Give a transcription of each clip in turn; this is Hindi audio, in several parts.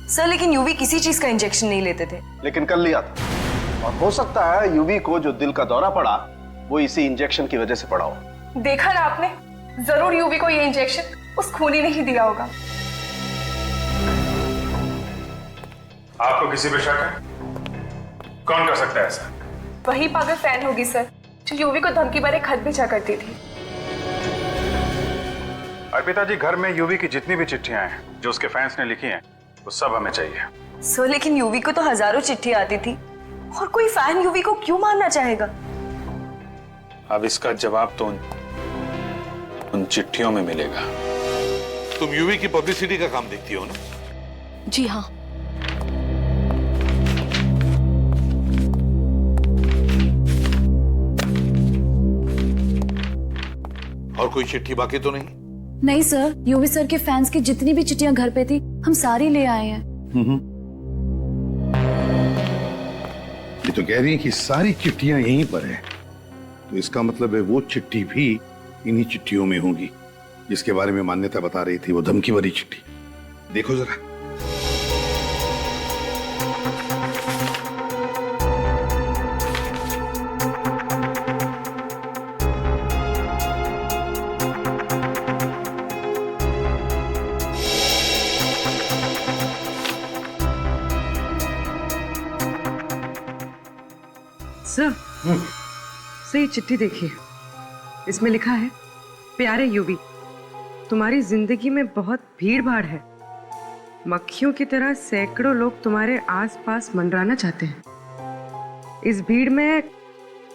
सर लेकिन यूवी किसी चीज का इंजेक्शन नहीं लेते थे। लेकिन कल लिया था, और हो सकता है यूवी को जो दिल का दौरा पड़ा वो इसी इंजेक्शन की वजह से पड़ा हो। देखा ना आपने, जरूर यूवी को ये इंजेक्शन उस खूनी ने ही दिया होगा। आपको किसी पे शक है? कौन कर सकता है ऐसा? वही पागल फैन होगी सर, जो यूवी को धमकी भरे खत भेजा करती थी। अर्पिता जी, घर में यूवी की जितनी भी चिट्ठियां हैं जो उसके फैंस ने लिखी हैं वो सब हमें चाहिए। सर लेकिन यूवी को तो हजारों चिट्ठी आती थी, और कोई फैन यूवी को क्यों मारना चाहेगा? अब इसका जवाब तो उन चिट्ठियों में मिलेगा। तुम यूवी की पब्लिसिटी का काम देखती हो ना? जी हाँ। और कोई चिट्ठी बाकी तो नहीं? नहीं सर, यूवी सर के फैंस की जितनी भी चिट्ठियां घर पे थी हम सारी ले आए हैं। ये तो कह रही है कि सारी चिट्ठियां यहीं पर है, तो इसका मतलब है वो चिट्ठी भी इन्हीं चिट्ठियों में होगी जिसके बारे में मान्यता बता रही थी, वो धमकी भरी चिट्ठी। देखो जरा। सर ये चिट्ठी देखिए, इसमें लिखा है, प्यारे यूवी, तुम्हारी जिंदगी में बहुत भीड़ भाड़ है। मक्खियों की तरह सैकड़ों लोग तुम्हारे आसपास मंडराना चाहते हैं। इस भीड़ में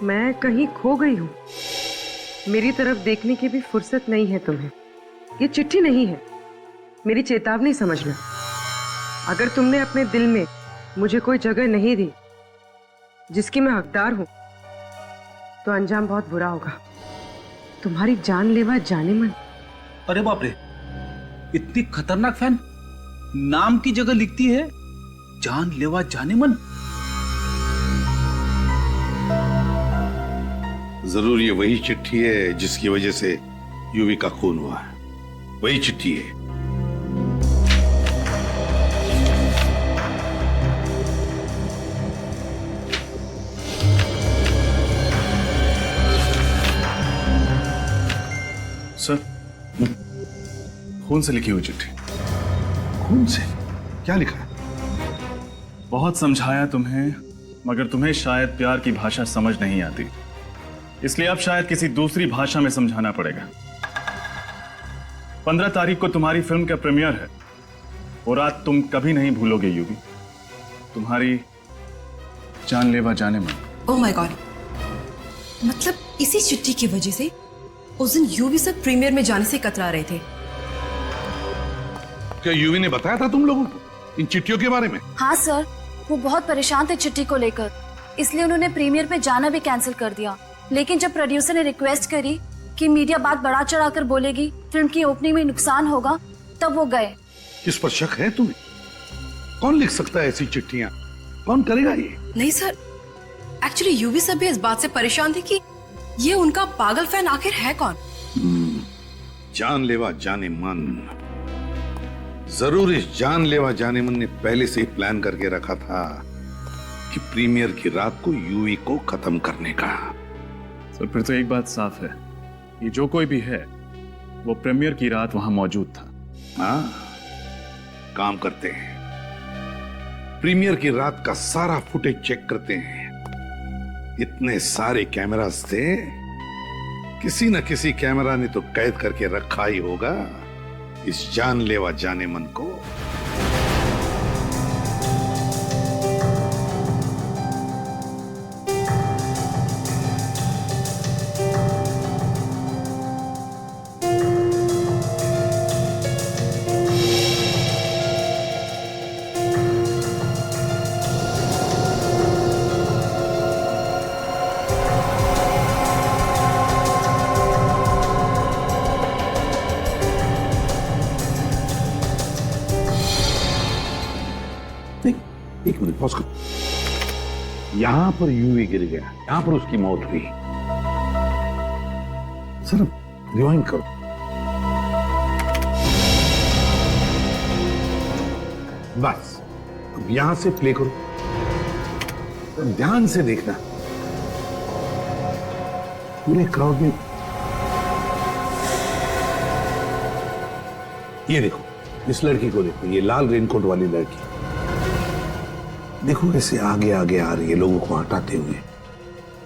मैं कहीं खो गई हूँ। मेरी तरफ देखने की भी फुर्सत नहीं है तुम्हें। ये चिट्ठी नहीं है, मेरी चेतावनी समझना। अगर तुमने अपने दिल में मुझे कोई जगह नहीं दी जिसकी मैं हकदार हूं, तो अंजाम बहुत बुरा होगा। तुम्हारी जानलेवा जाने मन। अरे बाप रे, इतनी खतरनाक फैन, नाम की जगह लिखती है जानलेवा जाने मन। जरूर ये वही चिट्ठी है जिसकी वजह से यूवी का खून हुआ है। वही चिट्ठी है। सर, खून से लिखी हुई चिट्ठी। खून से? क्या लिखा है? बहुत समझाया तुम्हें, मगर तुम्हें शायद प्यार की भाषा समझ नहीं आती, इसलिए अब शायद किसी दूसरी भाषा में समझाना पड़ेगा। 15 तारीख को तुम्हारी फिल्म का प्रीमियर है। वो रात तुम कभी नहीं भूलोगे यूवी, तुम्हारी जानलेवा जाने मन। ओह माय गॉड, मतलब इसी चिट्ठी की वजह से उस दिन यूवी सर प्रीमियर में जाने से कतरा रहे थे। क्या यूवी ने बताया था तुम लोगों को इन चिट्ठियों के बारे में? हाँ सर, वो बहुत परेशान थे चिट्ठी को लेकर, इसलिए उन्होंने प्रीमियर पे जाना भी कैंसिल कर दिया। लेकिन जब प्रोड्यूसर ने रिक्वेस्ट करी कि मीडिया बात बढ़ा चढ़ाकर बोलेगी, फिल्म की ओपनिंग में नुकसान होगा, तब वो गए। किस पर शक है तुम्हें? कौन लिख सकता है ऐसी चिट्ठियां? कौन करेगा ये? नहीं सर, एक्चुअली यूवी सर भी इस बात से परेशान थे कि ये उनका पागल फैन आखिर है कौन। जानलेवा जाने मन। जरूर इस जानलेवा जाने मन ने पहले से ही प्लान करके रखा था कि प्रीमियर की रात को यूवी को खत्म करने का। सर फिर तो एक बात साफ है, ये जो कोई भी है वो प्रीमियर की रात वहां मौजूद था। हाँ, काम करते हैं, प्रीमियर की रात का सारा फुटेज चेक करते हैं। इतने सारे कैमरास थे, किसी न किसी कैमरा ने तो कैद करके रखा ही होगा इस जानलेवा जाने मन को। एक मिनट पॉज करो। यहां पर यूवी गिर गया, यहां पर उसकी मौत हुई। सर रिवाइंड करो। बस अब यहां से प्ले करो, तो ध्यान से देखना। पूरे क्राउड में ये देखो, इस लड़की को देखो, ये लाल रेनकोट वाली लड़की देखो, ऐसे आगे आगे आ रही है लोगों को हटाते हुए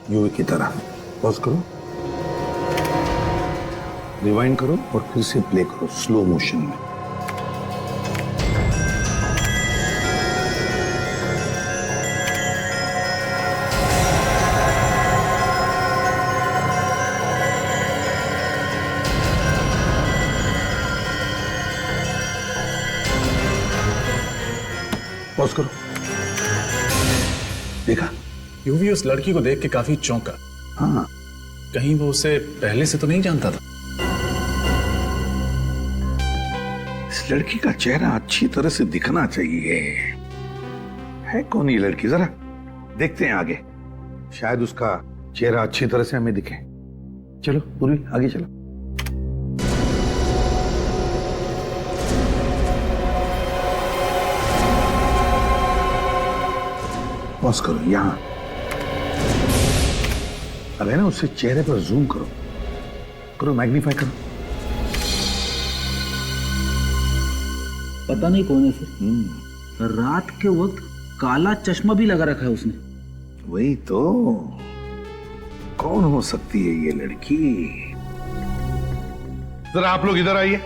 यूवी की तरह। पॉज करो, रिवाइंड करो और फिर से प्ले करो स्लो मोशन में। पॉज करो, देखा? यूवी उस लड़की को देख के काफी चौंका। हाँ, कहीं वो उसे पहले से तो नहीं जानता था। इस लड़की का चेहरा अच्छी तरह से दिखना चाहिए। है कौन ये लड़की, जरा देखते हैं आगे, शायद उसका चेहरा अच्छी तरह से हमें दिखे। चलो पूर्वी, आगे चलो। पॉज करो, यहां अब है ना, उससे चेहरे पर जूम करो, करो मैग्नीफाई करो। पता नहीं कौन है सर, रात के वक्त काला चश्मा भी लगा रखा है उसने। वही तो, कौन हो सकती है ये लड़की? जरा आप लोग इधर आइए।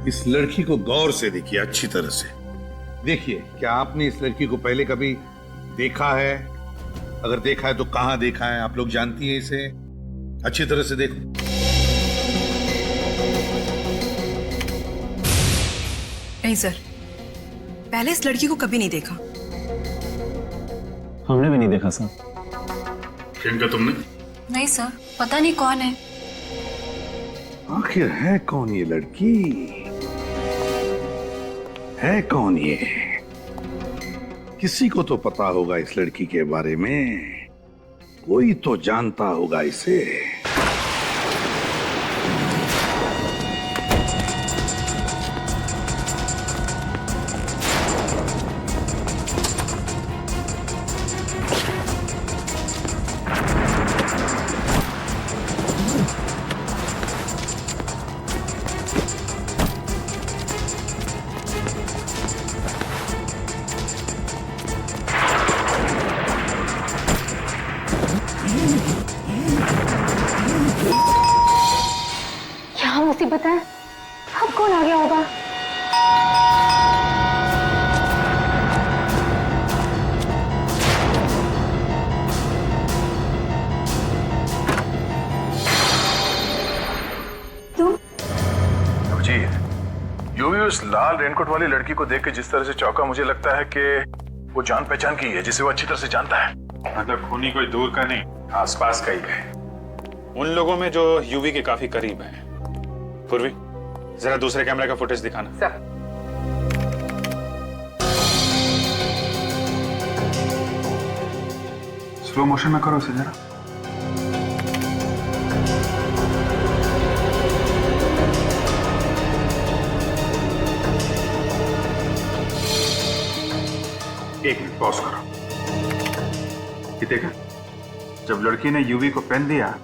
इस लड़की को गौर से देखिए, अच्छी तरह से देखिए। क्या आपने इस लड़की को पहले कभी देखा है? अगर देखा है तो कहां देखा है? आप लोग जानती हैं इसे? अच्छी तरह से देखो। नहीं सर, पहले इस लड़की को कभी नहीं देखा। हमने भी नहीं देखा सर। प्रियंका, तुमने? नहीं सर, पता नहीं कौन है। आखिर है कौन ये लड़की? है कौन ये? किसी को तो पता होगा इस लड़की के बारे में, कोई तो जानता होगा इसे। मुसीबत है, अब कौन आ गया होगा? तुम? जी, यूवी उस लाल रेनकोट वाली लड़की को देख के जिस तरह से चौंका, मुझे लगता है कि वो जान पहचान की है, जिसे वो अच्छी तरह से जानता है। मतलब खूनी कोई दूर का नहीं, आसपास का ही है, उन लोगों में जो यूवी के काफी करीब हैं। पूर्वी, जरा दूसरे कैमरे का फुटेज दिखाना। सर। स्लो मोशन में करो उसे जरा। एक मिनट पॉज करो। ये देखा, जब लड़की ने यूवी को पेन दिया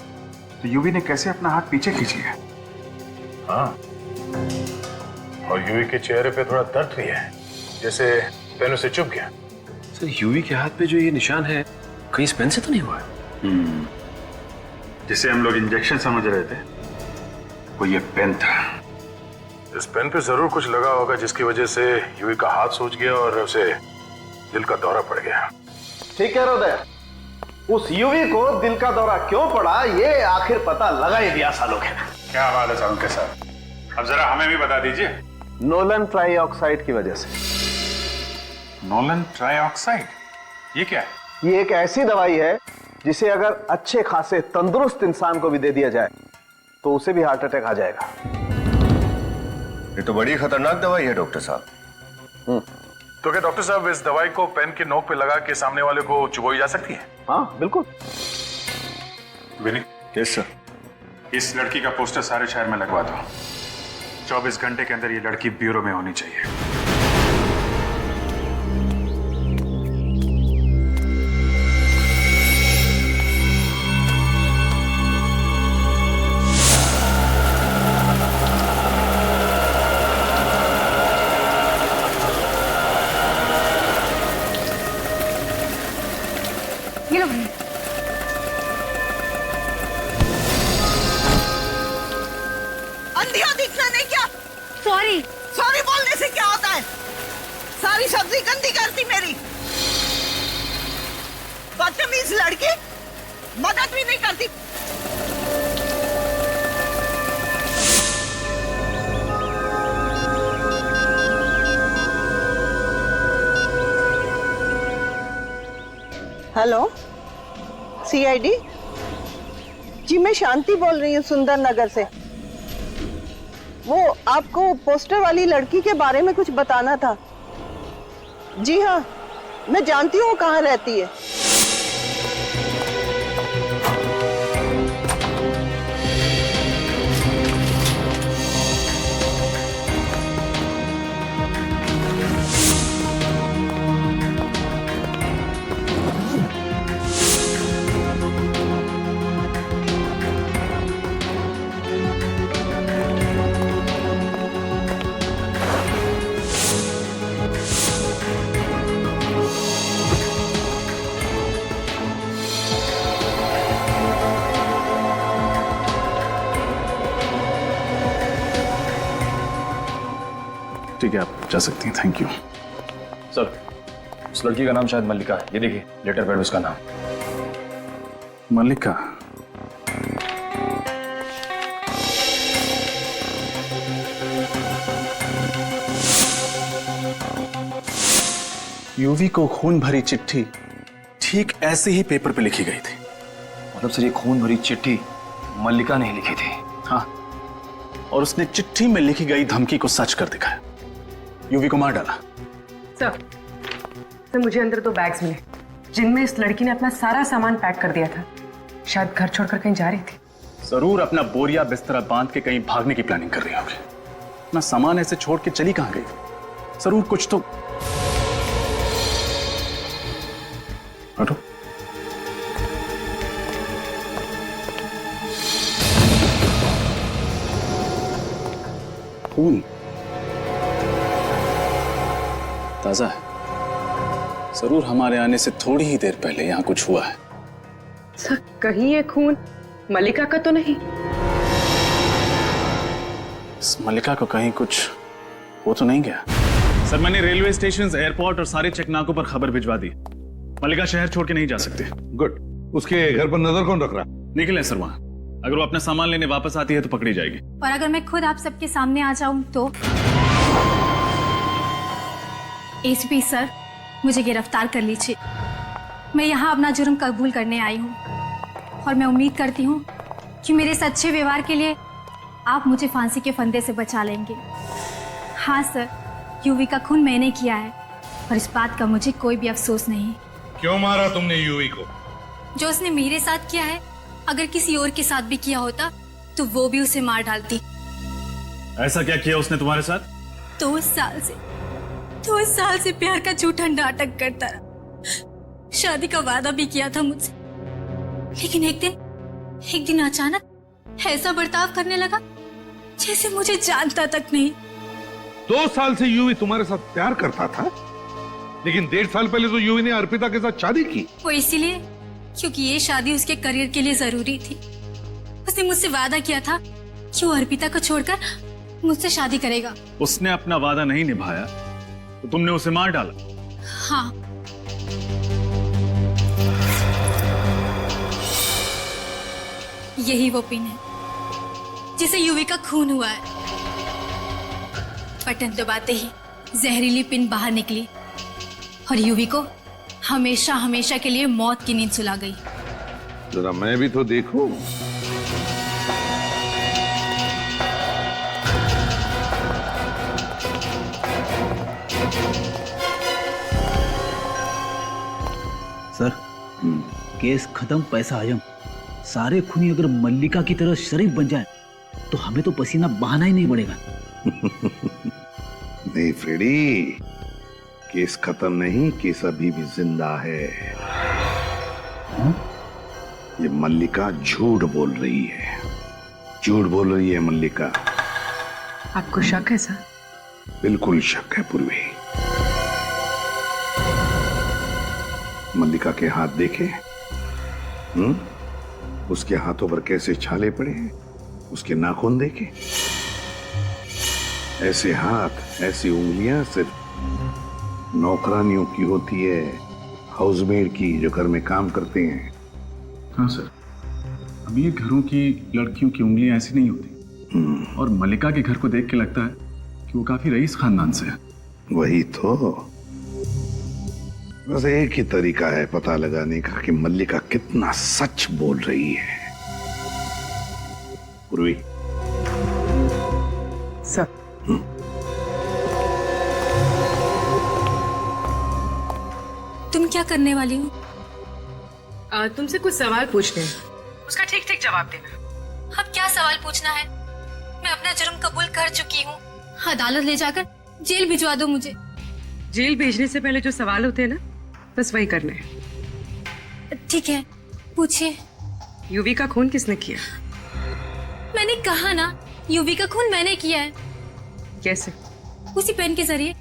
तो यूवी ने कैसे अपना हाथ पीछे खींच लिया। हाँ, और यूवी के चेहरे पे थोड़ा दर्द भी है, जैसे पेन उसे चुभ गया। सर, यूवी के हाथ पे जो ये निशान है, कहीं इस पेन से तो नहीं हुआ है? जिसे हम लोग इंजेक्शन समझ रहे थे, वो ये पेन था। इस पेन पे जरूर कुछ लगा होगा, जिसकी वजह से यूवी का हाथ सूज गया और उसे दिल का दौरा पड़ गया। ठीक है उदय, उस यूवी को दिल का दौरा क्यों पड़ा, ये आखिर पता लगा ही दिया सालों के। क्या बात है साहब के साथ, अब जरा हमें भी बता दीजिए। नोलन ट्राइऑक्साइड की वजह से। नोलन ट्राइऑक्साइड, ये क्या है? ये एक ऐसी दवाई है जिसे अगर अच्छे खासे तंदुरुस्त इंसान को भी दे दिया जाए तो उसे भी हार्ट अटैक आ जाएगा। ये तो बड़ी खतरनाक दवाई है डॉक्टर साहब। तो क्या डॉक्टर साहब, इस दवाई को पेन के नोक पे लगा के सामने वाले को चुभोई जा सकती है? हाँ बिल्कुल। विनी, यस सर। इस लड़की का पोस्टर सारे शहर में लगवा दो। 24 घंटे के अंदर ये लड़की ब्यूरो में होनी चाहिए। ये लो भैया। अंधिया दिखना नहीं क्या? सॉरी। सॉरी बोलने से क्या होता है? सारी सब्जी गंदी करती मेरी। बदतमीज लड़की, मदद भी नहीं करती। हेलो, सीआईडी जी, मैं शांति बोल रही हूँ सुंदर नगर से। वो आपको पोस्टर वाली लड़की के बारे में कुछ बताना था। जी हाँ, मैं जानती हूँ वो कहाँ रहती है। ठीक है, आप जा सकती हैं। Thank you sir. उस लड़की का नाम शायद मल्लिका है। ये देखिए लेटर पैड उसका नाम। मल्लिका? यूवी को खून भरी चिट्ठी ठीक ऐसे ही पेपर पे लिखी गई थी। मतलब सर ये खून भरी चिट्ठी मल्लिका ने ही लिखी थी? हाँ, और उसने चिट्ठी में लिखी गई धमकी को सच कर दिखाया। यूवी को मार डाला। सर मुझे अंदर 2 बैग्स मिले जिनमें इस लड़की ने अपना सारा सामान पैक कर दिया था। शायद घर छोड़कर कहीं जा रही थी। जरूर अपना बोरिया बिस्तरा बांध के कहीं भागने की प्लानिंग कर रही होगी। अपना सामान ऐसे छोड़ के चली कहां गई? जरूर कुछ तो। हटो। खून ताजा है। जरूर हमारे आने से थोड़ी ही देर पहले यहां कुछ हुआ है। सर कहीं ये खून मल्लिका का तो नहीं? इस मल्लिका को कहीं कुछ हो तो नहीं गया? सर मैंने रेलवे स्टेशन, एयरपोर्ट और सारे चेकनाकों पर खबर भिजवा दी। मल्लिका शहर छोड़ के नहीं जा सकते। गुड। उसके घर पर नजर कौन रख रहा? निखिल है सर वहां। अगर वो अपना सामान लेने वापस आती है तो पकड़ी जाएगी। और अगर मैं खुद आप सबके सामने आ जाऊं तो? एसपी सर, मुझे गिरफ्तार कर लीजिए। मैं यहाँ अपना जुर्म कबूल करने आई हूँ और मैं उम्मीद करती हूँ कि मेरे सच्चे व्यवहार के लिए आप मुझे फांसी के फंदे से बचा लेंगे। हाँ सर, यूवी का खून मैंने किया है और इस बात का मुझे कोई भी अफसोस नहीं। क्यों मारा तुमने यूवी को? जो उसने मेरे साथ किया है, अगर किसी और के साथ भी किया होता तो वो भी उसे मार डालती। ऐसा क्या किया उसने तुम्हारे साथ? 2 साल से प्यार का झूठा नाटक करता रहा। शादी का वादा भी किया था मुझसे, लेकिन एक दिन अचानक ऐसा बर्ताव करने लगा जैसे मुझे जानता तक नहीं। 2 साल से यूवी तुम्हारे साथ प्यार करता था, लेकिन 1.5 साल पहले तो यूवी ने अर्पिता के साथ शादी की। वो इसीलिए क्योंकि ये शादी उसके करियर के लिए जरूरी थी। उसने मुझसे वादा किया था कि वो अर्पिता को छोड़कर मुझसे शादी करेगा। उसने अपना वादा नहीं निभाया तो तुमने उसे मार डाला? हाँ। यही वो पिन है जिसे यूवी का खून हुआ है। बटन दबाते ही जहरीली पिन बाहर निकली और यूवी को हमेशा हमेशा के लिए मौत की नींद सुला गई। जरा मैं भी तो देखूं। सर केस खत्म, पैसा आयम। सारे खूनी अगर मल्लिका की तरह शरीफ बन जाए तो हमें तो पसीना बहाना ही नहीं पड़ेगा। नहीं फ्रेडी, केस खत्म नहीं, केस अभी भी जिंदा है। ये मल्लिका झूठ बोल रही है, झूठ बोल रही है मल्लिका। आपको शक है सर? बिल्कुल शक है पूर्वी। मल्लिका के हाथ देखे? उसके हाथों पर कैसे छाले पड़े हैं, उसके नाखून देखे? ऐसे हाथ, ऐसी उंगलियां सिर्फ नौकरानियों की होती है, हाउसमेड की, जो घर में काम करते हैं। हाँ सर, अमीर घरों की लड़कियों की उंगलियां ऐसी नहीं होती। और मल्लिका के घर को देख के लगता है कि वो काफी रईस खानदान से है। वही तो, बस एक ही तरीका है पता लगाने का कि मल्लिका कितना सच बोल रही है। पूर्वी सर, तुम क्या करने वाली हो? तुमसे कुछ सवाल पूछने हैं, उसका ठीक ठीक जवाब देना। अब क्या सवाल पूछना है? मैं अपना जुर्म कबूल कर चुकी हूँ। अदालत ले जाकर जेल भिजवा दो मुझे। जेल भेजने से पहले जो सवाल होते हैं ना, बस वही करने हैं। ठीक है, पूछिए। यूवी का खून किसने किया? मैंने कहा ना, यूवी का खून मैंने किया है। कैसे? उसी पेन के जरिए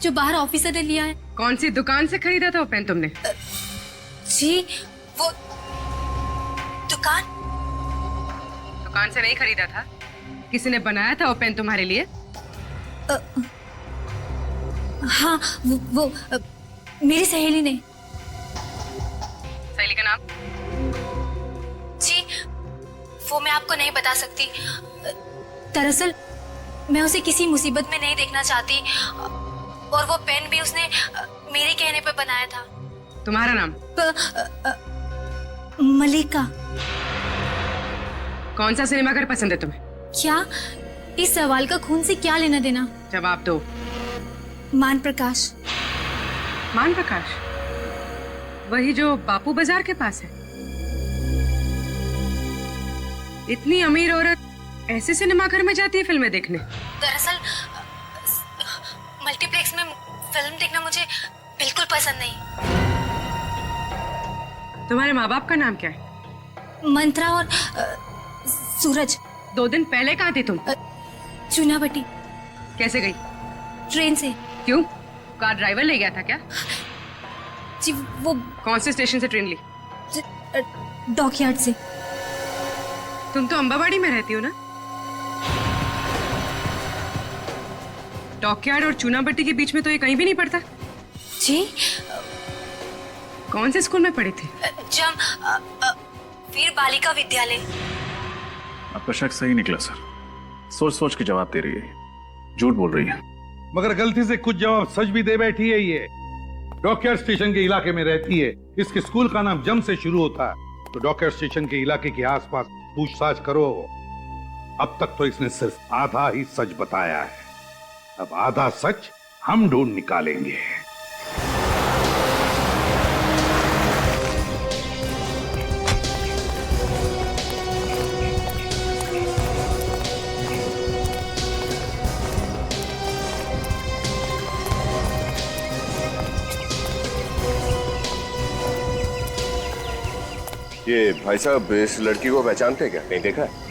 जो बाहर ऑफिसर ने लिया है। कौन सी दुकान से खरीदा था वो पेन तुमने? जी, वो दुकान से नहीं खरीदा था, किसी ने बनाया था वो पेन तुम्हारे लिए? हाँ, वो मेरी सहेली ने। सहेली का नाम? जी, वो मैं आपको नहीं बता सकती। दरअसल मैं उसे किसी मुसीबत में नहीं देखना चाहती, और वो पेन भी उसने मेरे कहने पे बनाया था। तुम्हारा नाम? मल्लिका। कौन सा सिनेमा घर पसंद है तुम्हें? क्या? इस सवाल का खून से क्या लेना देना? जवाब दो। मान प्रकाश। मान प्रकाश? वही जो बापू बाजार के पास है? इतनी अमीर औरत ऐसे सिनेमा घर में जाती है फिल्में देखने? दरअसल मल्टीप्लेक्स में फिल्म देखना मुझे बिल्कुल पसंद नहीं। तुम्हारे माँ बाप का नाम क्या है? मंत्रा और सूरज। 2 दिन पहले कहाँ थी तुम? चुनाभट्टी। कैसे गई? ट्रेन से। क्यों? कार ड्राइवर ले गया था क्या? जी, वो कौन से स्टेशन से ट्रेन ली? डॉकयार्ड से। तुम तो अंबाबाड़ी में रहती हो ना? डॉकयार्ड और चुनाभट्टी के बीच में तो ये कहीं भी नहीं पड़ता। जी? कौन से स्कूल में पढ़ी थी? वीर बालिका विद्यालय। आपका शक सही निकला सर, सोच सोच के जवाब दे रही है, झूठ बोल रही है। मगर गलती से कुछ जवाब सच भी दे बैठी है। ये डॉकयार्ड स्टेशन के इलाके में रहती है, इसके स्कूल का नाम जम से शुरू होता है। तो डॉकयार्ड स्टेशन के इलाके के आसपास पूछताछ करो। अब तक तो इसने सिर्फ आधा ही सच बताया है, अब आधा सच हम ढूंढ निकालेंगे। ये भाई साहब इस लड़की को पहचानते क्या? नहीं देखा है?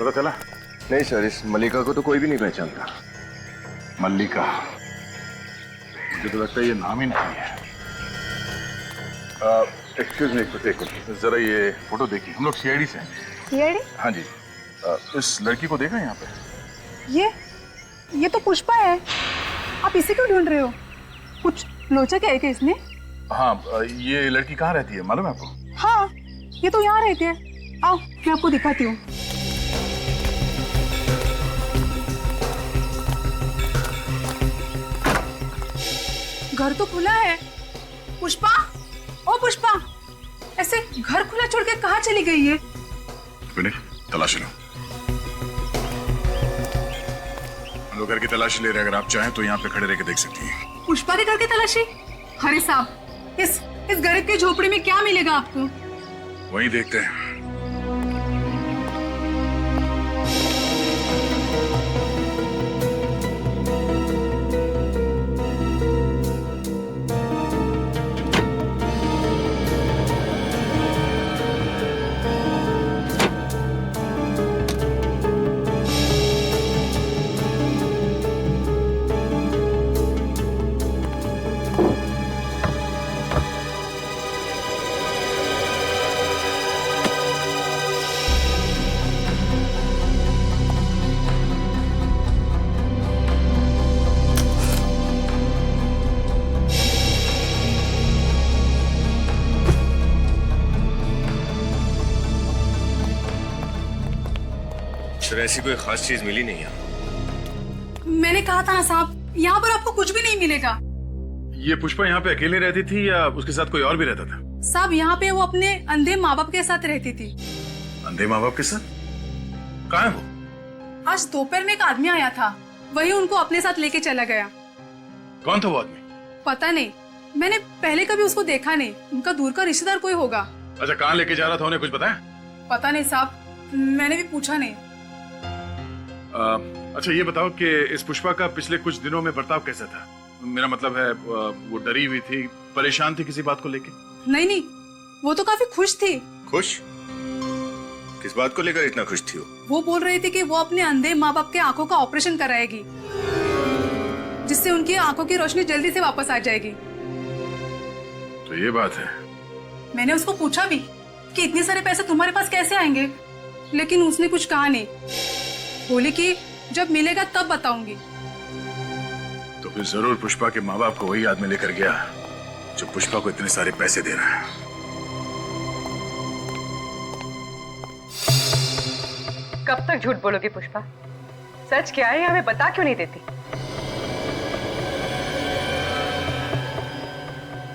पता चला? नहीं सर, इस मल्लिका को तो कोई भी नहीं पहचानता। मल्लिका? मुझे तो लगता है ये नाम ही नहीं है। एक्सक्यूज मी, एक जरा ये फोटो देखिए। हम लोग सीआईडी से हैं। सीआईडी? हाँ जी। इस लड़की को देखा यहाँ पे? ये तो पुष्पा है। आप इसे क्यों ढूंढ रहे हो? कुछ लोचा क्या है कि इसने? हाँ, ये लड़की कहाँ रहती है मालूम है आपको? हाँ, ये तो यहाँ रहती है। आओ मैं आपको दिखाती हूँ। घर तो खुला है। पुष्पा, ओ पुष्पा, ऐसे घर खुला छोड़ के कहाँ चली गई है? विनय, तलाश लो। हम लोग घर की तलाशी ले रहे हैं, अगर आप चाहें तो यहाँ पे खड़े रह के देख सकती हैं। पुष्पा के घर की तलाशी? अरे साहब, इस गरीब की झोपड़ी में क्या मिलेगा आपको? वही देखते हैं। ऐसी कोई खास चीज मिली नहीं यहाँ। मैंने कहा था ना साहब, यहाँ पर आपको कुछ भी नहीं मिलेगा। ये पुष्पा यहाँ पे अकेले रहती थी या उसके साथ कोई और भी रहता था? साहब, यहाँ पे वो अपने अंधे माँ बाप के साथ रहती थी। अंधे माँ बाप के साथ? कहाँ है वो? आज दोपहर में एक आदमी आया था, वही उनको अपने साथ लेके चला गया। कौन था वो आदमी? पता नहीं, मैंने पहले कभी उसको देखा नहीं। उनका दूर का रिश्तेदार कोई होगा। अच्छा, कहाँ लेके जा रहा था, उन्हें कुछ पता है? पता नहीं साहब, मैंने भी पूछा नहीं। अच्छा ये बताओ कि इस पुष्पा का पिछले कुछ दिनों में बर्ताव कैसा था? मेरा मतलब है वो डरी हुई थी, परेशान थी किसी बात को लेके? नहीं, वो तो काफी खुश थी। खुश? किस बात को लेकर इतना खुश थी वो बोल रही थी कि वो अपने अंधे माँ बाप के आंखों का ऑपरेशन कराएगी, जिससे उनकी आंखों की रोशनी जल्दी से वापस आ जाएगी। तो ये बात है। मैंने उसको पूछा भी कि इतने सारे पैसे तुम्हारे पास कैसे आएंगे, लेकिन उसने कुछ कहा नहीं। बोली कि जब मिलेगा तब बताऊंगी। तो फिर जरूर पुष्पा के माँ बाप को वही आदमी लेकर गया जो पुष्पा को इतने सारे पैसे दे रहा है। कब तक झूठ बोलोगी पुष्पा? सच क्या है हमें बता क्यों नहीं देती?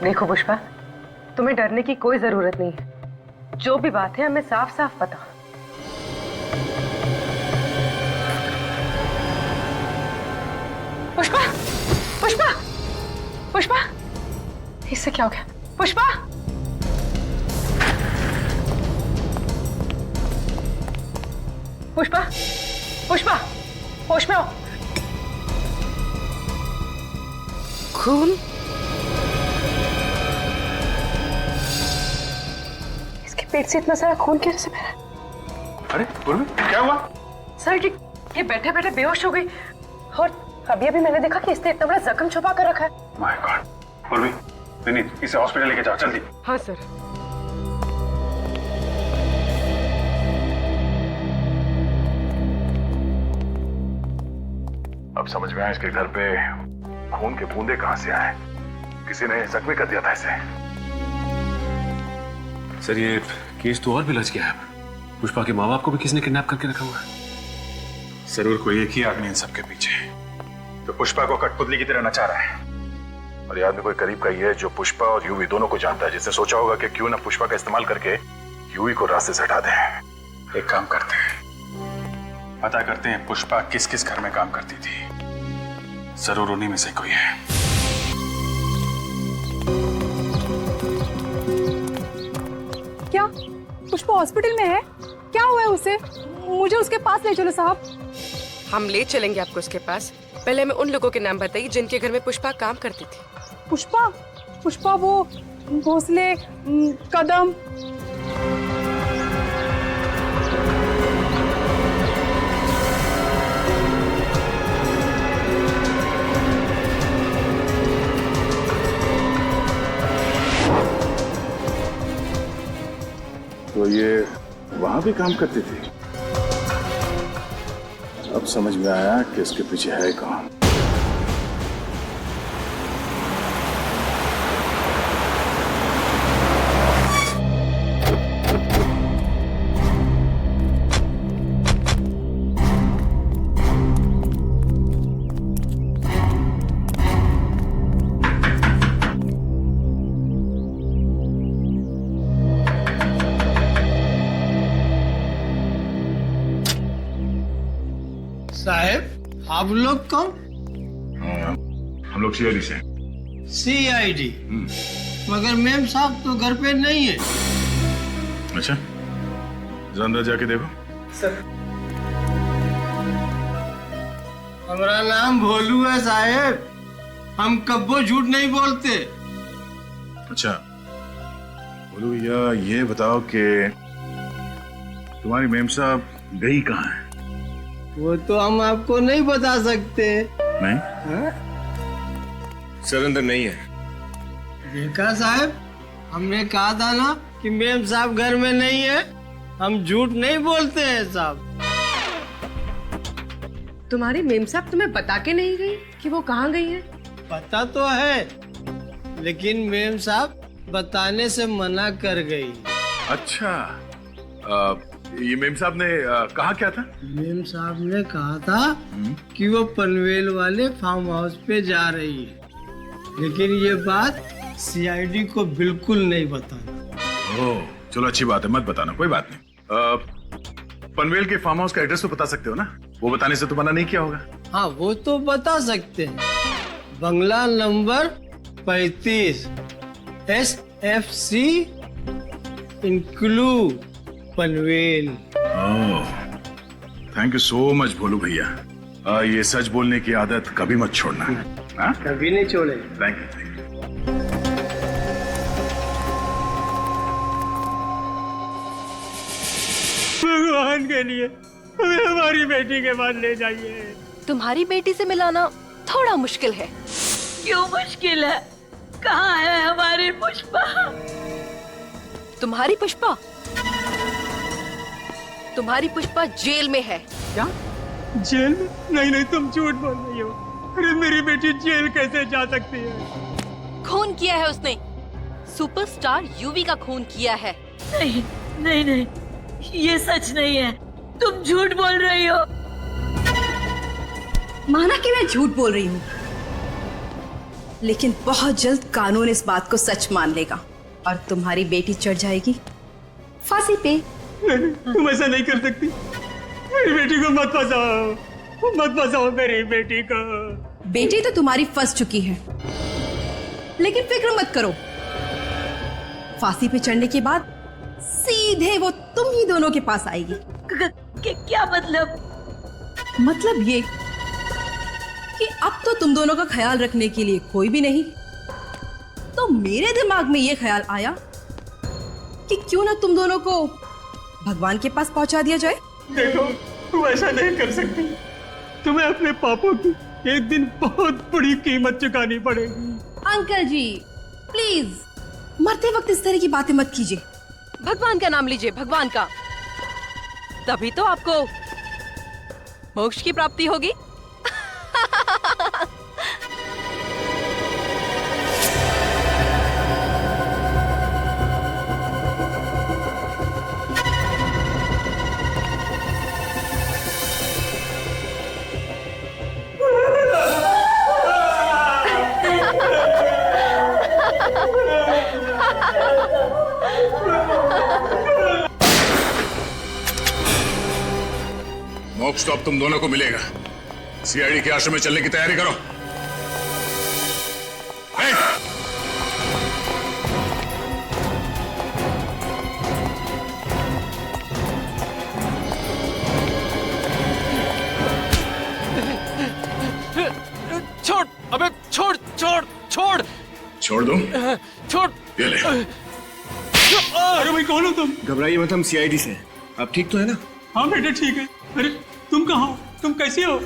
देखो पुष्पा, तुम्हें डरने की कोई जरूरत नहीं है। जो भी बात है हमें साफ साफ बताओ। पुष्पा, पुष्पा, पुष्पा, इससे क्या हो गया? पुष्पा, पुष्पा, पुष्पा, होश में आओ। खून? इसके पेट से इतना सारा खून कैसे बह रहा है? अरे पूर्वी, क्या हुआ? सर ये बैठे बैठे बेहोश हो गई और अभी अभी मैंने देखा कि इसने इतना बड़ा जख्म छुपा कर रखा है। My God. पूर्वी, नहीं, इसे हॉस्पिटल लेके जाओ जल्दी। हाँ सर। अब समझ में आया इसके घर पे खून के बूंदे कहां से आए। किसी ने जख्मी कर दिया था इसे। सर ये केस तो और भी लज गया है। पुष्पा के माँ बाप को भी किसी ने किडनैप करके रखा हुआ है। जरूर कोई एक ही आदमी इन सबके पीछे है, तो पुष्पा को कठपुतली की तरह नचा रहा है। और ये आदमी कोई करीब का ही है जो पुष्पा और यूवी दोनों को जानता है, जिसने सोचा होगा कि क्यों ना पुष्पा का इस्तेमाल करके यूवी को रास्ते से हटा दें। एक काम करते हैं, पता करते हैं पुष्पा किस किस घर में काम करती थी। जरूर उन्हीं में से कोई है। क्या पुष्पा हॉस्पिटल में है? क्या हुआ है उसे? मुझे उसके पास ले चलो साहब। हम ले चलेंगे आपको उसके पास। पहले हमें उन लोगों के नाम बताइए जिनके घर में पुष्पा काम करती थी। पुष्पा? पुष्पा वो भोसले, कदम। तो ये वहां भी काम करती थी। अब समझ में आया कि इसके पीछे है कौन। साहब आप लोग कौन? हम लोग सीआईडी से। सीआईडी? मगर मैम साहब तो घर पे नहीं है। अच्छा, जरा अंदर जाके देखो। सर, हमारा नाम भोलू है साहब, हम कब्बो झूठ नहीं बोलते। अच्छा बोलो भैया, ये बताओ कि तुम्हारी मेम साहब गई कहाँ है? वो तो हम आपको नहीं बता सकते। नहीं? सर अंदर नहीं है। देखा साहब, हमने कहा था ना कि मेम साहब घर में नहीं है, हम झूठ नहीं बोलते हैं साहब। तुम्हारी मेम साहब तुम्हें बता के नहीं गई कि वो कहाँ गई है? पता तो है, लेकिन मेम साहब बताने से मना कर गई। अच्छा, ये मेम साहब ने कहा क्या था? मेम साहब ने कहा था कि वो पनवेल वाले फार्म हाउस पे जा रही है, लेकिन ये बात सीआईडी को बिल्कुल नहीं बताना। ओह, चलो अच्छी बात है, मत बताना, कोई बात नहीं। पनवेल के फार्म हाउस का एड्रेस तो बता सकते हो ना? वो बताने से तो मना नहीं किया होगा। हाँ, वो तो बता सकते हैं। बंगला नंबर 35 SFC इंक्लू Panvel. Thank you so much Bholu भैया। ये सच बोलने की आदत कभी मत छोड़ना। कभी नहीं छोड़े। Thank you. भगवान के लिए हमें हमारी बेटी के पास ले जाइए। तुम्हारी बेटी से मिलाना थोड़ा मुश्किल है। क्यों मुश्किल है? कहाँ है हमारी पुष्पा? तुम्हारी पुष्पा? तुम्हारी पुष्पा जेल में है। क्या? जेल में? नहीं नहीं, तुम झूठ बोल रही हो। अरे मेरी बेटी जेल कैसे जा सकती है? खून किया है उसने, सुपरस्टार यूवी का खून किया है। नहीं नहीं नहीं, ये सच नहीं है, तुम झूठ बोल रही हो। माना कि मैं झूठ बोल रही हूँ, लेकिन बहुत जल्द कानून इस बात को सच मान लेगा और तुम्हारी बेटी चढ़ जाएगी फांसी पे। नहीं, तुम ऐसा नहीं कर सकती। मेरी बेटी को मत फंसाओ, मत फंसाओ मेरी बेटी को। बेटी तो तुम्हारी फंस चुकी है, लेकिन फिक्र मत करो, फांसी पे चढ़ने के बाद सीधे वो तुम ही दोनों के पास आएगी। क्या मतलब? मतलब ये कि अब तो तुम दोनों का ख्याल रखने के लिए कोई भी नहीं। तो मेरे दिमाग में ये ख्याल आया कि क्यों ना तुम दोनों को भगवान के पास पहुंचा दिया जाए। देखो, तुम ऐसा नहीं कर सकती। तुम्हें अपने पापों की एक दिन बहुत बड़ी कीमत चुकानी पड़ेगी। अंकल जी प्लीज, मरते वक्त इस तरह की बातें मत कीजिए। भगवान का नाम लीजिए, भगवान का, तभी तो आपको मोक्ष की प्राप्ति होगी। मोक्ष तो अब तुम दोनों को मिलेगा। सीआईडी के आश्रम में चलने की तैयारी करो। छोड़, अबे छोड़ छोड़ छोड़ छोड़ दो। छोड़। ये ले। अरे भाई, कौन हो तुम? घबराइए मत, हम सीआईडी से। आप ठीक तो है ना? हाँ बेटा ठीक है। अरे तुम कहाँ हो? तुम कैसे हो?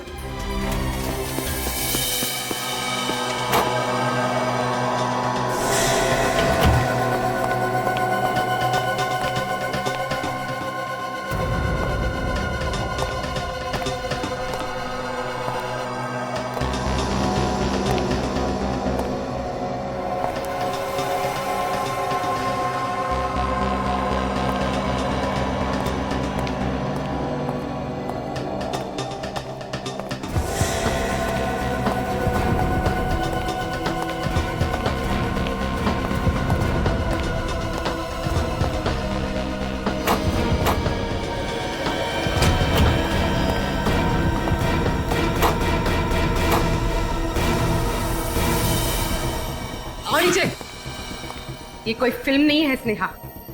ये कोई फिल्म नहीं है स्नेहा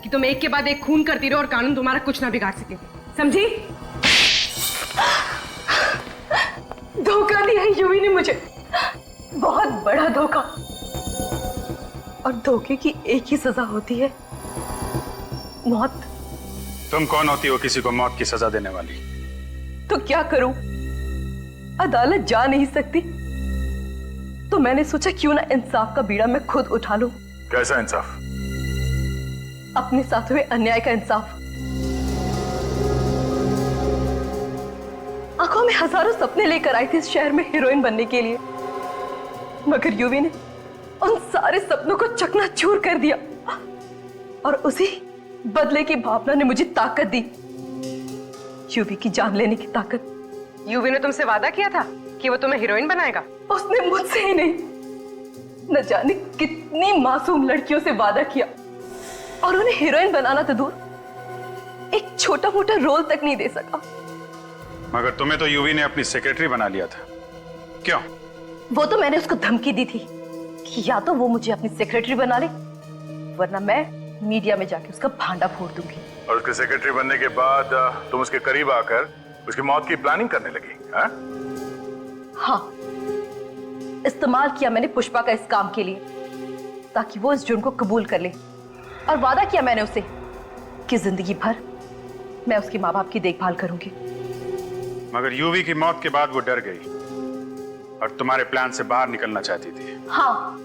कि तुम एक के बाद एक खून करती रहो और कानून तुम्हारा कुछ ना बिगाड़ सके, समझी? धोखा दिया है युवी ने मुझे, बहुत बड़ा धोखा। और धोखे की एक ही सजा होती है, मौत। तुम कौन होती हो किसी को मौत की सजा देने वाली? तो क्या करूं, अदालत जा नहीं सकती, तो मैंने सोचा क्यों ना इंसाफ का बीड़ा मैं खुद उठा लूं। कैसा इंसाफ? अपने साथ हुए अन्याय का इंसाफ। आंखों में हजारों सपने लेकर आई थी इस शहर में हीरोइन बनने के लिए, मगर युवी ने उन सारे सपनों को चकनाचूर कर दिया और उसी बदले की भावना ने मुझे ताकत दी, युवी की जान लेने की ताकत। युवी ने तुमसे वादा किया था कि वो तुम्हें हीरोइन बनाएगा। उसने मुझसे ही नहीं, न जाने कितनी मासूम लड़कियों से वादा किया और उन्हें हीरोइन बनाना तो दूर, एक छोटा मोटा रोल तक नहीं दे सका। मगर तुम्हें तो युवी ने अपनी सेक्रेटरी बना लिया था, क्यों? वो तो मैंने उसको धमकी दी थी कि या तो वो मुझे अपनी सेक्रेटरी बना ले, वरना मैं मीडिया में जाके उसका भांडा फोड़ दूंगी। और उसके सेक्रेटरी बनने के बाद तुम उसके करीब आकर उसकी मौत की प्लानिंग करने लगी, हाँ? हाँ, इस्तेमाल किया मैंने पुष्पा का इस काम के लिए ताकि वो इस जुर्म को कबूल कर ले, और वादा किया मैंने उसे कि जिंदगी भर मैं उसके माँ बाप की देखभाल करूंगी। मगर युवी की मौत के बाद वो डर गई और तुम्हारे प्लान से बाहर निकलना चाहती थी। हाँ,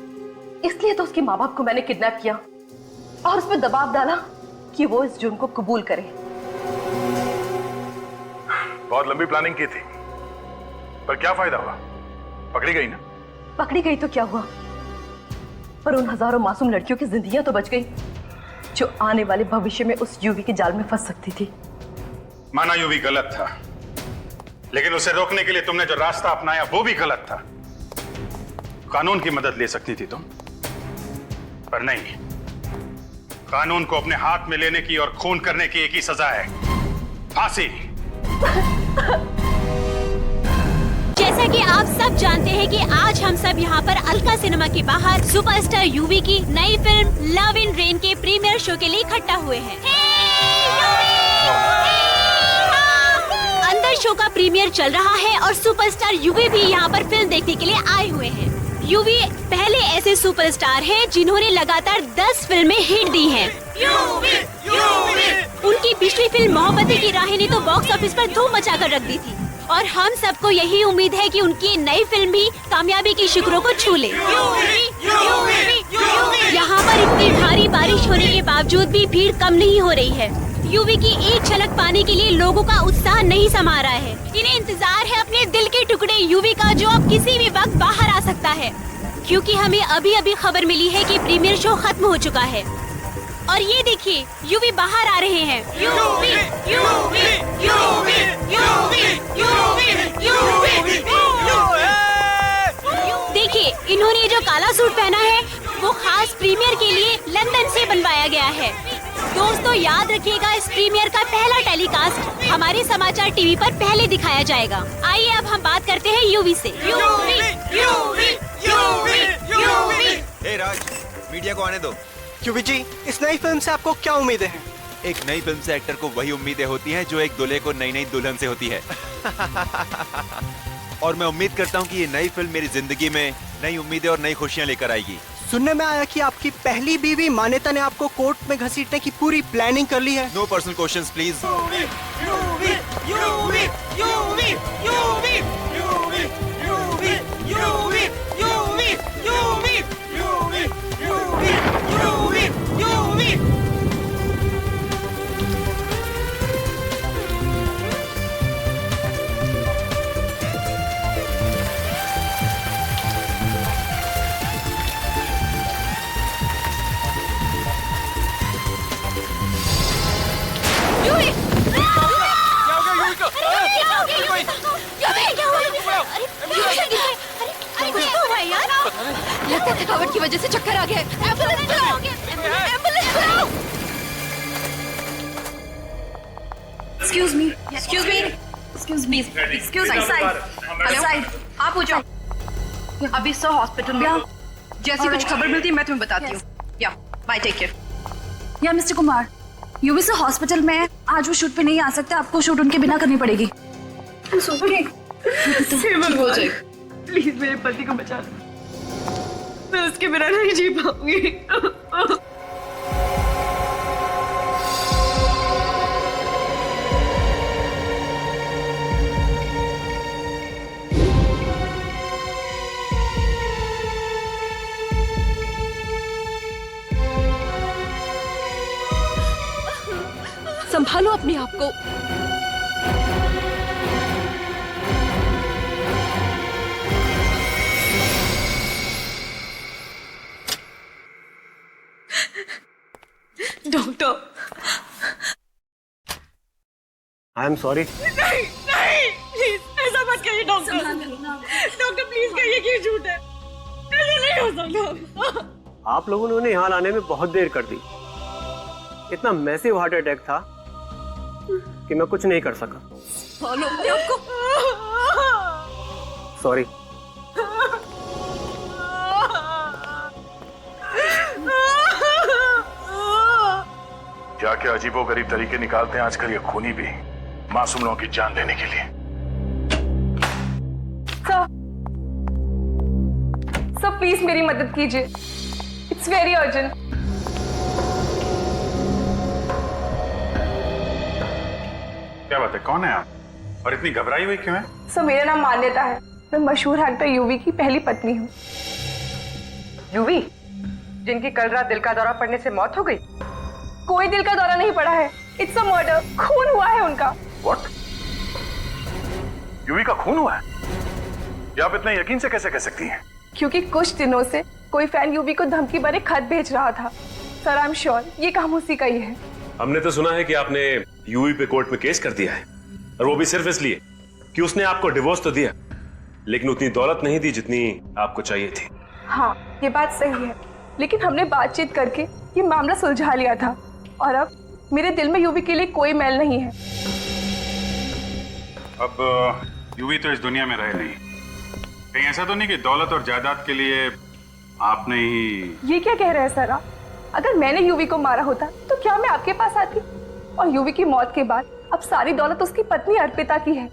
इसलिए तो उसके माँ बाप को मैंने किडनैप किया और उस पर दबाव डाला कि वो इस जुर्म को कबूल करे। बहुत लंबी प्लानिंग की थी, पर क्या फायदा हुआ? पकड़ी गई ना? पकड़ी गई तो क्या हुआ, पर उन हजारों मासूम लड़कियों की जिंदगियां तो बच गई जो आने वाले भविष्य में उस युवी के जाल में फंस सकती थी। माना युवी गलत था, लेकिन उसे रोकने के लिए तुमने जो रास्ता अपनाया वो भी गलत था। कानून की मदद ले सकती थी तुम, पर नहीं। कानून को अपने हाथ में लेने की और खून करने की एक ही सजा है, फांसी। जैसा कि आप सब जानते हैं कि आज हम सब यहाँ पर अलका सिनेमा के बाहर सुपरस्टार युवी की नई फिल्म लव इन रेन के प्रीमियर शो के लिए इकट्ठा हुए हैं। अंदर शो का प्रीमियर चल रहा है और सुपरस्टार युवी भी यहाँ पर फिल्म देखने के लिए आए हुए हैं। युवी पहले ऐसे सुपरस्टार हैं जिन्होंने लगातार 10 फिल्में हिट दी हैं। उनकी पिछली फिल्म मोहब्बतें की राहें ने तो बॉक्स ऑफिस पर धूम मचाकर रख दी थी और हम सबको यही उम्मीद है कि उनकी नई फिल्म भी कामयाबी की शिखरों को छू ले। यहाँ पर इतनी भारी बारिश होने के बावजूद भी भीड़ कम नहीं हो रही है। युवी की एक झलक पाने के लिए लोगों का उत्साह नहीं समा रहा है। इन्हें इंतजार है अपने दिल के टुकड़े युवी का, जो अब किसी भी वक्त बाहर आ सकता है, क्योंकि हमें अभी अभी खबर मिली है कि प्रीमियर शो खत्म हो चुका है। और ये देखिए, युवी बाहर आ रहे हैं। युवी, युवी, युवी, युवी, युवी, युवी, देखिए, इन्होंने जो काला सूट पहना है वो खास प्रीमियर के लिए लंदन से बनवाया गया है। दोस्तों, याद रखिएगा, इस प्रीमियर का पहला टेलीकास्ट हमारे समाचार टीवी पर पहले दिखाया जाएगा। आइए अब हम बात करते हैं युवी से। युवी, युवी, युवी, युवी। हे राज, मीडिया को आने दो। युवी जी, इस नई फिल्म से आपको क्या उम्मीदें हैं? एक नई फिल्म से एक्टर को वही उम्मीदें होती हैं जो एक दूल्हे को नई नई दुल्हन से होती है। और मैं उम्मीद करता हूँ कि ये नई फिल्म मेरी जिंदगी में नई उम्मीदें और नई खुशियाँ लेकर आएगी। सुनने में आया कि आपकी पहली बीवी मान्यता ने आपको कोर्ट में घसीटने की पूरी प्लानिंग कर ली है। No personal questions please. लगता है थकावट की वजह से चक्कर आ गया। एम्बुलेंस बुलाओ, एम्बुलेंस बुलाओ। Excuse me, excuse me, excuse me, excuse me, side, hello side, आप हो जाओ। अभी सो हॉस्पिटल में, जैसी कुछ खबर मिलती है मैं तुम्हें बताती हूँ। या बाय, टेक केयर। या मिस्टर कुमार, यूवी से हॉस्पिटल में आज वो शूट पे नहीं आ सकते, आपको शूट उनके बिना करनी पड़ेगी। फेवर हो जाए, प्लीज मेरे पति को बचा लो, मैं उसके बिना नहीं जी पाऊंगी। संभालो अपने आप को। Doctor, I am sorry. नहीं नहीं, प्लीज ऐसा मत करिए डॉक्टर। डॉक्टर प्लीज कहिए कि झूठ है, ऐसा नहीं हो सकता। आप लोगों ने उन्हें यहाँ लाने में बहुत देर कर दी। इतना मैसिव हार्ट अटैक था कि मैं कुछ नहीं कर सका। फॉलो अपने आप को। सॉरी। क्या क्या अजीबोगरीब तरीके निकालते हैं आजकल ये खूनी भी मासूम लोगों की जान लेने के लिए। सर प्लीज मेरी मदद कीजिए, इट्स वेरी अर्जेंट। क्या बात है, कौन है आप और इतनी घबराई हुई क्यों है? सर मेरा नाम मान्यता है, मैं मशहूर एक्टर यूवी की पहली पत्नी हूँ। यूवी, जिनकी कल रात दिल का दौरा पड़ने से मौत हो गई? कोई दिल का दौरा नहीं पड़ा है, इट्स अ मर्डर, खून हुआ है उनका। व्हाट? यूवी का खून हुआ है? ये आप इतने यकीन से कैसे कह सकती हैं? क्योंकि कुछ दिनों से कोई फैन यूवी को धमकी भरे खत भेज रहा था। सर आई एम श्योर ये काम उसी का ही है। हमने तो सुना है कि आपने यूवी पे कोर्ट में केस कर दिया है, और वो भी सिर्फ इसलिए कि उसने आपको डिवोर्स तो दिया, लेकिन उतनी दौलत नहीं दी जितनी आपको चाहिए थी। हाँ ये बात सही है, लेकिन हमने बातचीत करके ये मामला सुलझा लिया था, और अब मेरे दिल में यूवी के लिए कोई मैल नहीं है। अब यूवी तो इस दुनिया में रहे नहीं, कहीं ऐसा तो नहीं कि दौलत और जायदाद के लिए आपने ही। ये क्या कह रहे हैं सर आप? अगर मैंने यूवी को मारा होता तो क्या मैं आपके पास आती? और यूवी की मौत के बाद अब सारी दौलत उसकी पत्नी अर्पिता की है,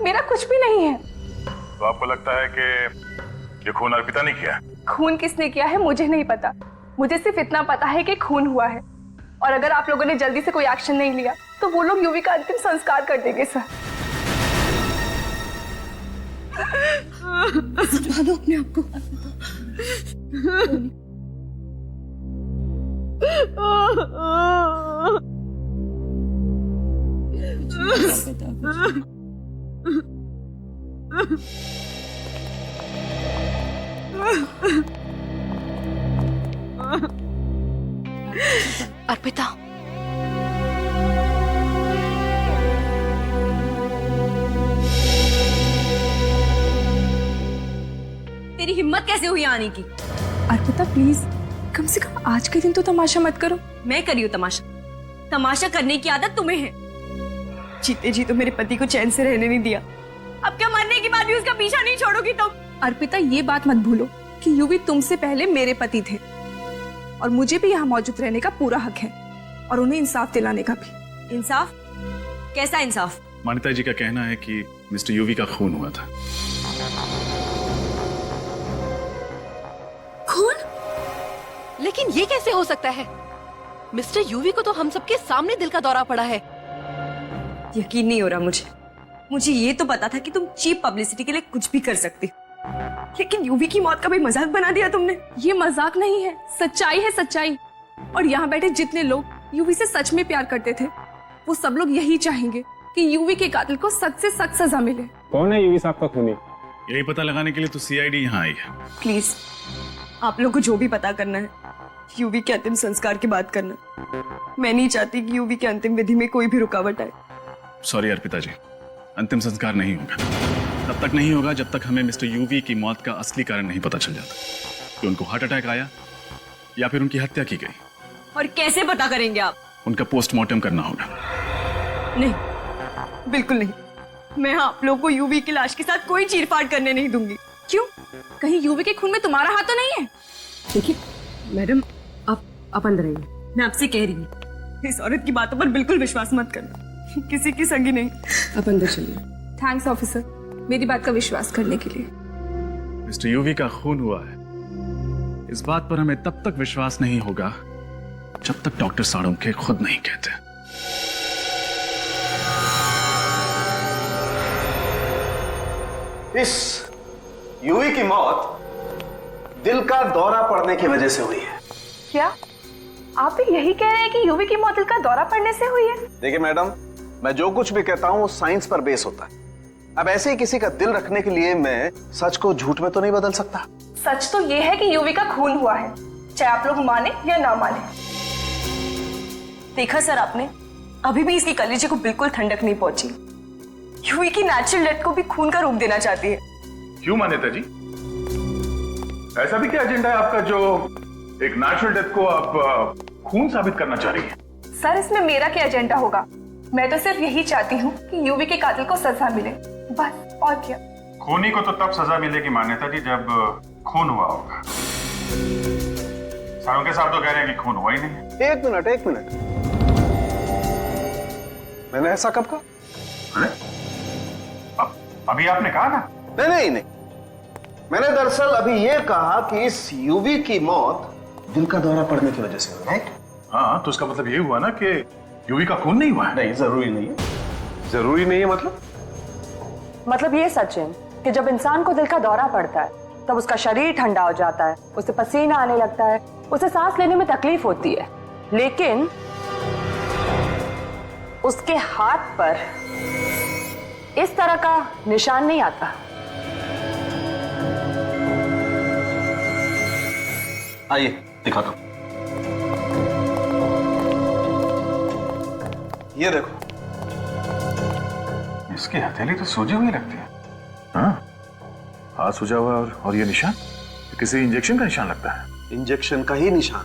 मेरा कुछ भी नहीं है। तो आपको लगता है कि ये खून अर्पिता ने किया? खून किसने किया है मुझे नहीं पता, मुझे सिर्फ इतना पता है कि खून हुआ है, और अगर आप लोगों ने जल्दी से कोई एक्शन नहीं लिया तो वो लोग यूवी का अंतिम संस्कार कर देंगे सर। संभालो अपने आप को। अर्पिता, तेरी हिम्मत कैसे हुई आने की? अर्पिता प्लीज कम से कम आज के दिन तो तमाशा मत करो। मैं करी हूँ तमाशा? तमाशा करने की आदत तुम्हें है। जीते जी तो मेरे पति को चैन से रहने नहीं दिया, अब क्या मरने के बाद भी उसका पीछा नहीं छोड़ोगी तुम? अर्पिता ये बात मत भूलो कि यूवी तुमसे पहले मेरे पति थे, और मुझे भी यहाँ मौजूद रहने का पूरा हक है, और उन्हें इंसाफ दिलाने का भी। इंसाफ? कैसा इंसाफ? मान्यता जी का कहना है कि मिस्टर यूवी का खून हुआ था। खून? लेकिन ये कैसे हो सकता है? मिस्टर यूवी को तो हम सबके सामने दिल का दौरा पड़ा है। यकीन नहीं हो रहा मुझे ये तो पता था कि तुम चीप पब्लिसिटी के लिए कुछ भी कर सकती, लेकिन यूवी की मौत का भी मजाक बना दिया तुमने। ये मजाक नहीं है, सच्चाई है सच्चाई। और यहाँ बैठे जितने लोग यूवी से सच में प्यार करते थे, वो सब लोग यही चाहेंगे कि यूवी के कातिल को सख्त से सख्त सजा मिले। कौन है यूवी साहब का खूनी? यही पता लगाने के लिए तो सीआईडी यहाँ आई है। प्लीज आप लोग को जो भी पता करना है, यूवी के अंतिम संस्कार की बात करना। मैं नहीं चाहती कि यूवी के अंतिम विधि में कोई भी रुकावट आए। सॉरी अर्पिता जी, अंतिम संस्कार नहीं होगा। तब तक नहीं होगा जब तक हमें मिस्टर यूवी की मौत का असली कारण नहीं पता चल जाता, कि उनको हार्ट अटैक आया या फिर उनकी हत्या की गई। और कैसे पता करेंगे आप? उनका पोस्टमार्टम करना होगा। नहीं, बिल्कुल नहीं। मैं आप लोगों को यूवी की लाश के साथ कोई चीरफाड़ करने नहीं दूंगी। क्यों? कहीं यूवी के खून में तुम्हारा हाथ तो नहीं है? देखिए मैडम, आप अंदर आइए। मैं आपसे कह रही हूँ, इस औरत की बातों पर बिल्कुल विश्वास मत करना, किसी की संगी नहीं। आप अंदर चलिए। थैंक्स ऑफिसर, मेरी बात का विश्वास करने के लिए। मिस्टर यूवी का खून हुआ है, इस बात पर हमें तब तक विश्वास नहीं होगा जब तक डॉक्टर साळुंखे खुद नहीं कहते। इस यूवी की मौत दिल का दौरा पड़ने की वजह से हुई है। क्या आप भी यही कह रहे हैं कि यूवी की मौत दिल का दौरा पड़ने से हुई है? देखिए मैडम, मैं जो कुछ भी कहता हूं वो साइंस पर बेस होता है। अब ऐसे ही किसी का दिल रखने के लिए मैं सच को झूठ में तो नहीं बदल सकता। सच तो ये है कि यूवी का खून हुआ है, चाहे आप लोग माने या ना माने। देखा सर आपने, अभी भी इसकी कलेजे को बिल्कुल ठंडक नहीं पहुंची। यूवी की नेचुरल डेथ को भी खून का रूप देना चाहती है। क्यों मान्यता जी, ऐसा भी क्या एजेंडा है आपका जो एक नेचुरल डेथ को आप खून साबित करना चाह रही है? सर इसमें मेरा क्या एजेंडा होगा? मैं तो सिर्फ यही चाहती हूँ कि यूवी के कातिल को सजा मिले, बस, और क्या। खूनी को तो तब सजा मिलेगी मान्यता जी जब खून हुआ होगा। साळुंखे साहब तो कह रहे हैं कि खून हुआ ही नहीं। एक मिनट, मैंने ऐसा कब कहा? अरे अभी आपने कहा ना। नहीं, मैंने दरअसल अभी ये कहा कि इस यूवी की मौत दिल का दौरा पड़ने की वजह से हुई, राइट? हाँ, तो उसका मतलब ये हुआ ना कि यूवी का खून नहीं हुआ है। नहीं, जरूरी नहीं है। जरूरी नहीं है मतलब ये सचिन कि जब इंसान को दिल का दौरा पड़ता है तब उसका शरीर ठंडा हो जाता है, उसे पसीना आने लगता है, उसे सांस लेने में तकलीफ होती है, लेकिन उसके हाथ पर इस तरह का निशान नहीं आता। आइए दिखाता हूं। ये देखो, इसकी हथेली तो सूजी हुई लगती है। हाँ, हाथ सूजा हुआ और ये निशान किसी इंजेक्शन का निशान लगता है। इंजेक्शन का ही निशान